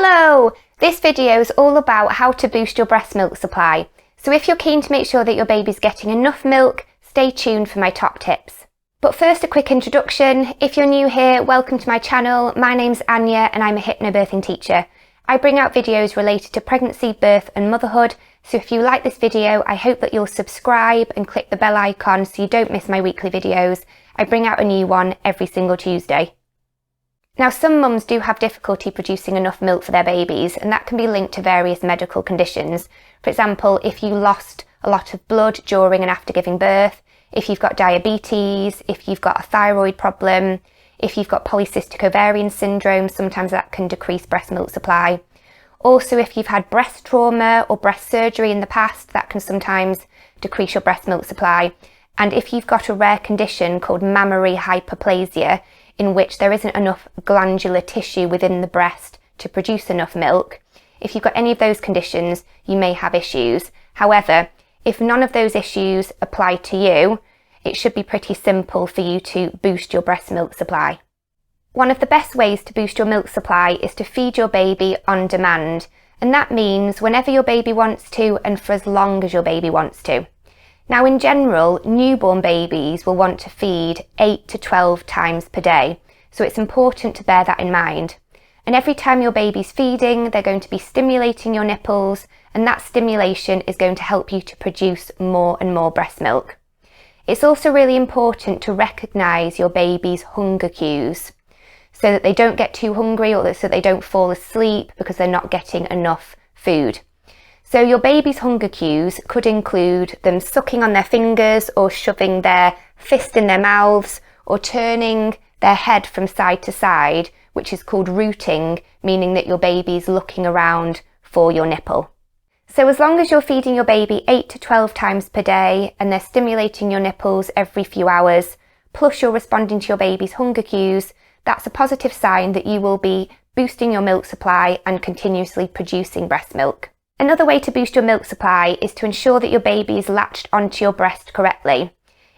Hello! This video is all about how to boost your breast milk supply. So if you're keen to make sure that your baby's getting enough milk, stay tuned for my top tips. But first, a quick introduction. If you're new here, welcome to my channel. My name's Anja and I'm a hypnobirthing teacher. I bring out videos related to pregnancy, birth and motherhood. So if you like this video, I hope that you'll subscribe and click the bell icon so you don't miss my weekly videos. I bring out a new one every single Tuesday. Now, some mums do have difficulty producing enough milk for their babies, and that can be linked to various medical conditions. For example, if you lost a lot of blood during and after giving birth, if you've got diabetes, if you've got a thyroid problem, if you've got polycystic ovarian syndrome, sometimes that can decrease breast milk supply. Also, if you've had breast trauma or breast surgery in the past, that can sometimes decrease your breast milk supply. And if you've got a rare condition called mammary hyperplasia, in which there isn't enough glandular tissue within the breast to produce enough milk, if you've got any of those conditions, you may have issues. However, if none of those issues apply to you, it should be pretty simple for you to boost your breast milk supply. One of the best ways to boost your milk supply is to feed your baby on demand, and that means whenever your baby wants to and for as long as your baby wants to. Now, in general, newborn babies will want to feed 8 to 12 times per day, so it's important to bear that in mind. And every time your baby's feeding, they're going to be stimulating your nipples, and that stimulation is going to help you to produce more and more breast milk. It's also really important to recognise your baby's hunger cues, so that they don't get too hungry or so they don't fall asleep because they're not getting enough food. So your baby's hunger cues could include them sucking on their fingers or shoving their fist in their mouths or turning their head from side to side, which is called rooting, meaning that your baby's looking around for your nipple. So as long as you're feeding your baby 8 to 12 times per day and they're stimulating your nipples every few hours, plus you're responding to your baby's hunger cues, that's a positive sign that you will be boosting your milk supply and continuously producing breast milk. Another way to boost your milk supply is to ensure that your baby is latched onto your breast correctly.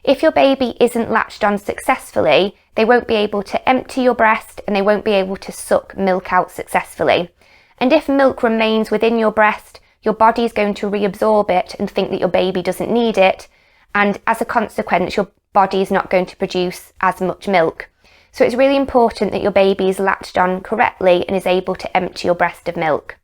If your baby isn't latched on successfully, they won't be able to empty your breast and they won't be able to suck milk out successfully. And if milk remains within your breast, your body is going to reabsorb it and think that your baby doesn't need it, and as a consequence, your body is not going to produce as much milk. So it's really important that your baby is latched on correctly and is able to empty your breast of milk.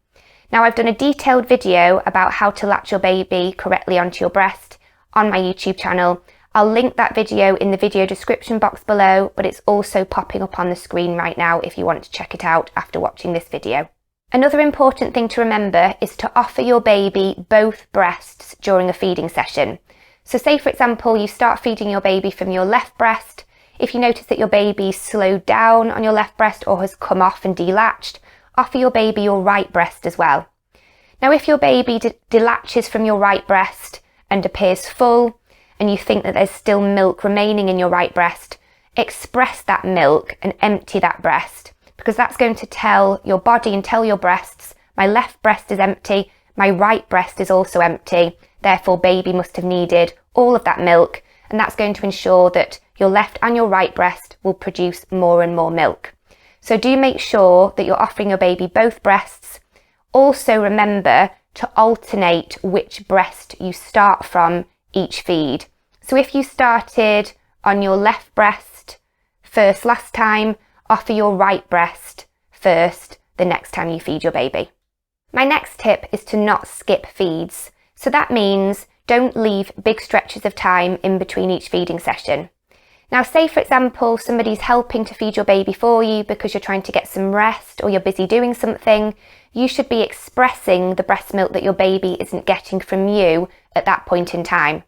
Now, I've done a detailed video about how to latch your baby correctly onto your breast on my YouTube channel. I'll link that video in the video description box below, but it's also popping up on the screen right now if you want to check it out after watching this video. Another important thing to remember is to offer your baby both breasts during a feeding session. So say, for example, you start feeding your baby from your left breast. If you notice that your baby's slowed down on your left breast or has come off and delatched, offer your baby your right breast as well. Now, if your baby delatches from your right breast and appears full, and you think that there's still milk remaining in your right breast, express that milk and empty that breast, because that's going to tell your body and tell your breasts, my left breast is empty, my right breast is also empty, therefore baby must have needed all of that milk, and that's going to ensure that your left and your right breast will produce more and more milk. So do make sure that you're offering your baby both breasts. Also remember to alternate which breast you start from each feed. So if you started on your left breast first last time, offer your right breast first the next time you feed your baby. My next tip is to not skip feeds. So that means don't leave big stretches of time in between each feeding session. Now, say, for example, somebody's helping to feed your baby for you because you're trying to get some rest or you're busy doing something. You should be expressing the breast milk that your baby isn't getting from you at that point in time.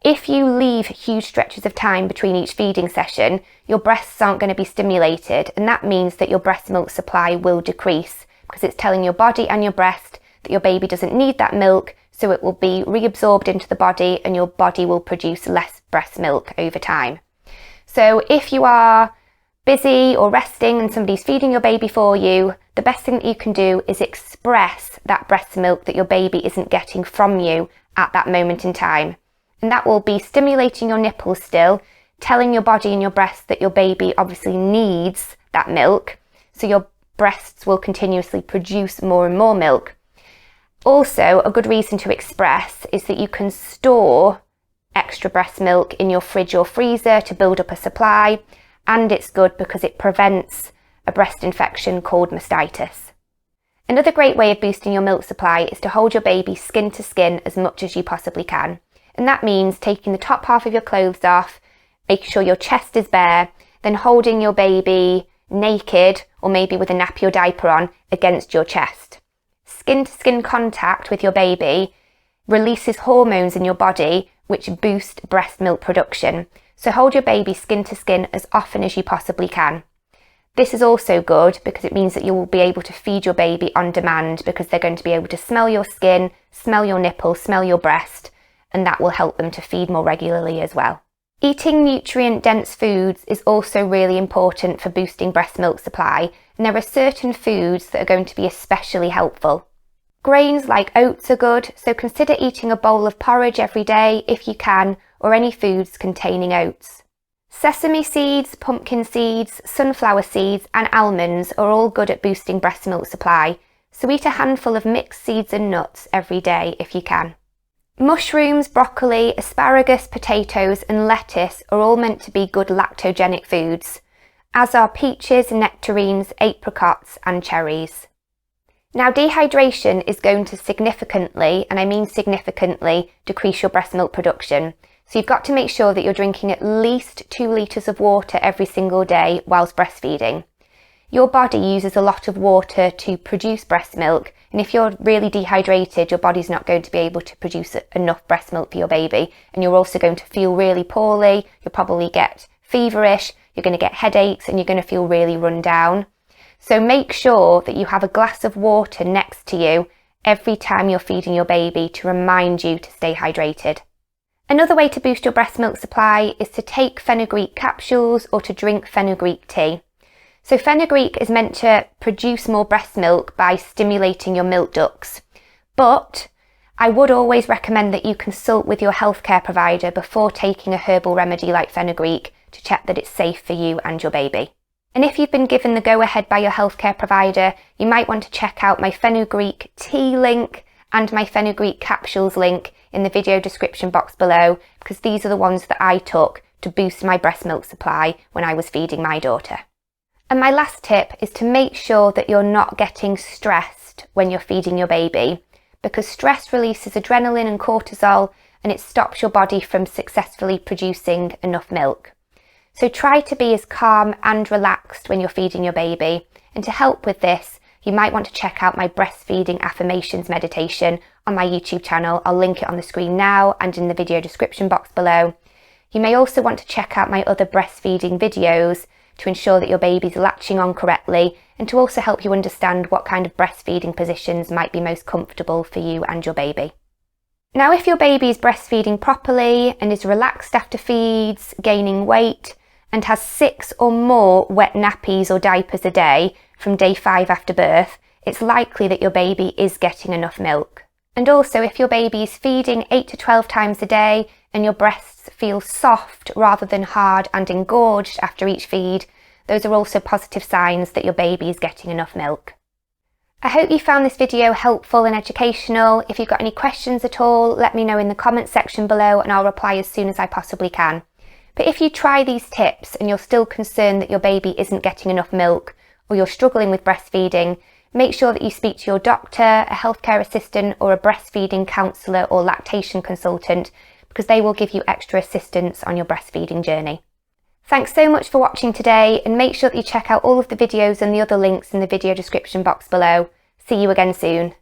If you leave huge stretches of time between each feeding session, your breasts aren't going to be stimulated, and that means that your breast milk supply will decrease because it's telling your body and your breast that your baby doesn't need that milk, so it will be reabsorbed into the body and your body will produce less breast milk over time. So if you are busy or resting and somebody's feeding your baby for you, the best thing that you can do is express that breast milk that your baby isn't getting from you at that moment in time. And that will be stimulating your nipples still, telling your body and your breast that your baby obviously needs that milk. So your breasts will continuously produce more and more milk. Also, a good reason to express is that you can store extra breast milk in your fridge or freezer to build up a supply, and it's good because it prevents a breast infection called mastitis. Another great way of boosting your milk supply is to hold your baby skin to skin as much as you possibly can. And that means taking the top half of your clothes off, making sure your chest is bare, then holding your baby naked or maybe with a nappy or diaper on against your chest. Skin to skin contact with your baby releases hormones in your body which boost breast milk production. So hold your baby skin to skin as often as you possibly can. This is also good because it means that you will be able to feed your baby on demand because they're going to be able to smell your skin, smell your nipple, smell your breast, and that will help them to feed more regularly as well. Eating nutrient-dense foods is also really important for boosting breast milk supply, and there are certain foods that are going to be especially helpful. Grains like oats are good, so consider eating a bowl of porridge every day if you can, or any foods containing oats. Sesame seeds, pumpkin seeds, sunflower seeds and almonds are all good at boosting breast milk supply, so eat a handful of mixed seeds and nuts every day if you can. Mushrooms, broccoli, asparagus, potatoes and lettuce are all meant to be good lactogenic foods, as are peaches, nectarines, apricots and cherries. Now, dehydration is going to significantly, and I mean significantly, decrease your breast milk production. So you've got to make sure that you're drinking at least 2 litres of water every single day whilst breastfeeding. Your body uses a lot of water to produce breast milk, and if you're really dehydrated, your body's not going to be able to produce enough breast milk for your baby, and you're also going to feel really poorly. You'll probably get feverish, you're going to get headaches, and you're going to feel really run down. So make sure that you have a glass of water next to you every time you're feeding your baby to remind you to stay hydrated. Another way to boost your breast milk supply is to take fenugreek capsules or to drink fenugreek tea. So fenugreek is meant to produce more breast milk by stimulating your milk ducts, but I would always recommend that you consult with your healthcare provider before taking a herbal remedy like fenugreek to check that it's safe for you and your baby. And if you've been given the go-ahead by your healthcare provider, you might want to check out my fenugreek tea link and my fenugreek capsules link in the video description box below, because these are the ones that I took to boost my breast milk supply when I was feeding my daughter. And my last tip is to make sure that you're not getting stressed when you're feeding your baby, because stress releases adrenaline and cortisol and it stops your body from successfully producing enough milk. So try to be as calm and relaxed when you're feeding your baby, and to help with this, you might want to check out my breastfeeding affirmations meditation on my YouTube channel. I'll link it on the screen now and in the video description box below. You may also want to check out my other breastfeeding videos to ensure that your baby's latching on correctly, and to also help you understand what kind of breastfeeding positions might be most comfortable for you and your baby. Now, if your baby is breastfeeding properly and is relaxed after feeds, gaining weight, and has 6 or more wet nappies or diapers a day from day 5 after birth, it's likely that your baby is getting enough milk. And also, if your baby is feeding 8 to 12 times a day and your breasts feel soft rather than hard and engorged after each feed, those are also positive signs that your baby is getting enough milk. I hope you found this video helpful and educational. If you've got any questions at all, let me know in the comments section below and I'll reply as soon as I possibly can. But if you try these tips and you're still concerned that your baby isn't getting enough milk, or you're struggling with breastfeeding, make sure that you speak to your doctor, a healthcare assistant or a breastfeeding counsellor or lactation consultant, because they will give you extra assistance on your breastfeeding journey. Thanks so much for watching today, and make sure that you check out all of the videos and the other links in the video description box below. See you again soon.